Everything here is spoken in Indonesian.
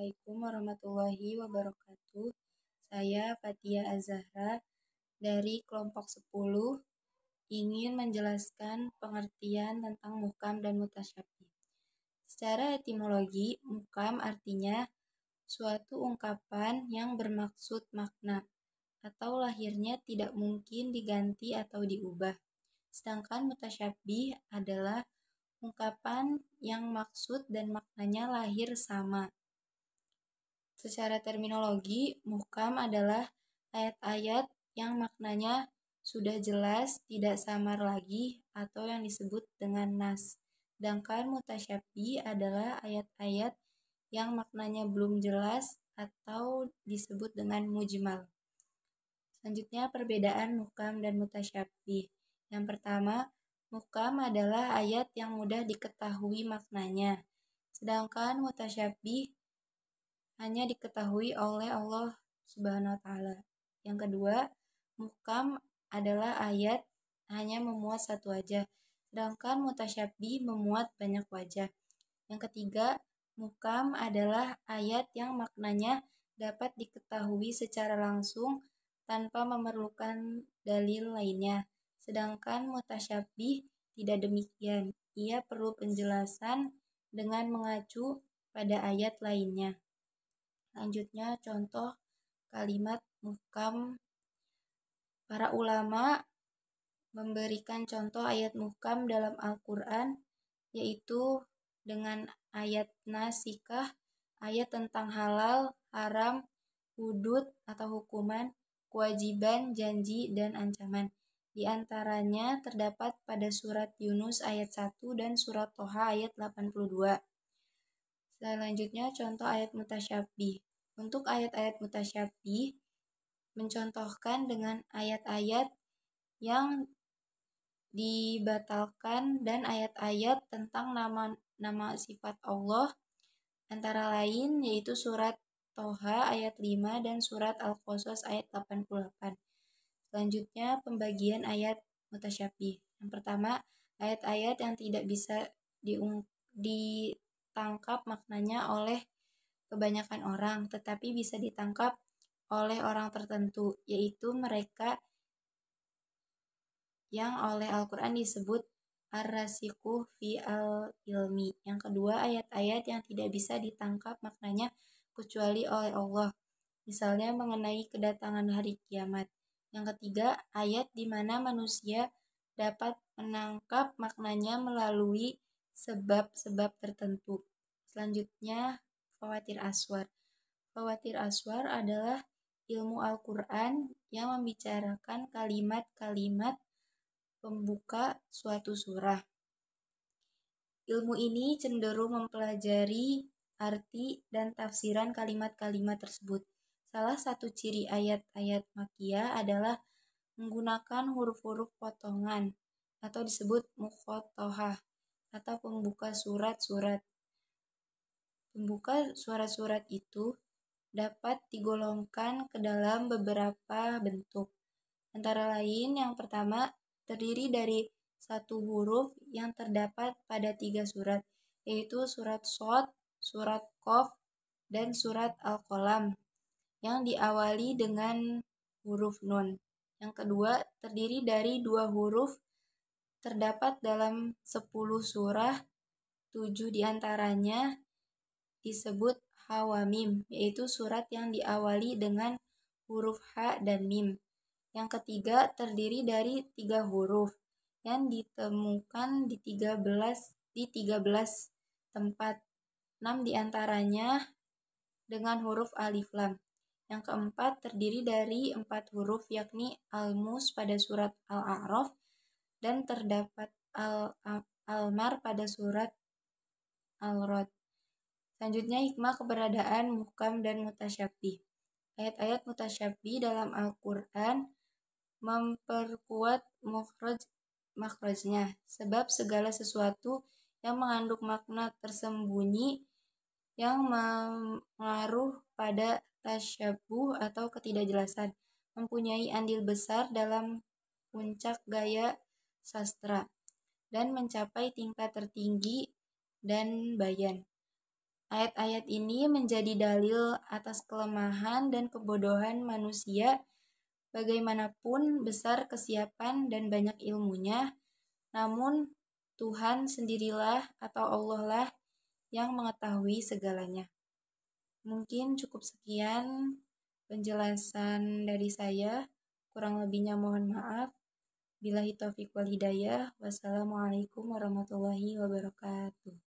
Assalamualaikum warahmatullahi wabarakatuh. Saya Fatia Az-Zahra dari kelompok 10 ingin menjelaskan pengertian tentang muhkam dan mutasyabih. Secara etimologi, muhkam artinya suatu ungkapan yang bermaksud makna atau lahirnya tidak mungkin diganti atau diubah. Sedangkan mutasyabih adalah ungkapan yang maksud dan maknanya lahir sama. Secara terminologi, muhkam adalah ayat-ayat yang maknanya sudah jelas, tidak samar lagi, atau yang disebut dengan nas. Sedangkan mutasyabih adalah ayat-ayat yang maknanya belum jelas atau disebut dengan mujmal. Selanjutnya, perbedaan muhkam dan mutasyabih. Yang pertama, muhkam adalah ayat yang mudah diketahui maknanya, sedangkan mutasyabih hanya diketahui oleh Allah Subhanahu wa Ta'ala. Yang kedua, muhkam adalah ayat hanya memuat satu wajah, sedangkan mutasyabih memuat banyak wajah. Yang ketiga, muhkam adalah ayat yang maknanya dapat diketahui secara langsung tanpa memerlukan dalil lainnya. Sedangkan mutasyabih tidak demikian. Ia perlu penjelasan dengan mengacu pada ayat lainnya. Selanjutnya, contoh kalimat muhkam. Para ulama memberikan contoh ayat muhkam dalam Al-Quran, yaitu dengan ayat nasikah, ayat tentang halal, haram, hudud atau hukuman, kewajiban, janji, dan ancaman. Di antaranya terdapat pada surat Yunus ayat 1 dan surat Toha ayat 82. Selanjutnya, contoh ayat mutasyabih. Untuk ayat-ayat mutasyabih mencontohkan dengan ayat-ayat yang dibatalkan dan ayat-ayat tentang nama sifat Allah, antara lain yaitu surat Toha ayat 5 dan surat Al-Qasas ayat 88. Selanjutnya, pembagian ayat mutasyabih. Yang pertama, ayat-ayat yang tidak bisa ditangkap maknanya oleh kebanyakan orang, tetapi bisa ditangkap oleh orang tertentu, yaitu mereka yang oleh Al-Quran disebut ar-rasikhuh fi al-ilmi. Yang kedua, ayat-ayat yang tidak bisa ditangkap maknanya kecuali oleh Allah, misalnya mengenai kedatangan hari kiamat. Yang ketiga, ayat di mana manusia dapat menangkap maknanya melalui sebab-sebab tertentu. Selanjutnya, fawatir aswar. Fawatir aswar adalah ilmu Al-Quran yang membicarakan kalimat-kalimat pembuka suatu surah. Ilmu ini cenderung mempelajari arti dan tafsiran kalimat-kalimat tersebut. Salah satu ciri ayat-ayat Makkiyah adalah menggunakan huruf-huruf potongan atau disebut mukhotohah atau pembuka surat-surat. Pembuka surat-surat itu dapat digolongkan ke dalam beberapa bentuk. Antara lain, yang pertama terdiri dari satu huruf yang terdapat pada 3 surat, yaitu surat Shad, surat Qaf, dan surat Al-Qalam yang diawali dengan huruf Nun. Yang kedua terdiri dari 2 huruf terdapat dalam 10 surah, 7 diantaranya disebut Hawamim, yaitu surat yang diawali dengan huruf Ha dan Mim. Yang ketiga terdiri dari 3 huruf yang ditemukan di 13 tempat, 6 diantaranya dengan huruf Alif Lam. Yang keempat terdiri dari 4 huruf yakni Al-Mus pada surat Al-A'raf dan terdapat Al-Mar pada surat Al-Rod. Selanjutnya, hikmah keberadaan muhkam dan mutasyabih. Ayat-ayat mutasyabih dalam Al-Quran memperkuat makhrajnya, sebab segala sesuatu yang mengandung makna tersembunyi yang mengaruh pada tasyabuh atau ketidakjelasan mempunyai andil besar dalam puncak gaya sastra dan mencapai tingkat tertinggi dan bayan. Ayat-ayat ini menjadi dalil atas kelemahan dan kebodohan manusia. Bagaimanapun besar kesiapan dan banyak ilmunya, namun Tuhan sendirilah atau Allah lah yang mengetahui segalanya. Mungkin cukup sekian penjelasan dari saya. Kurang lebihnya mohon maaf. Billahi taufiq wal hidayah. Wassalamualaikum warahmatullahi wabarakatuh.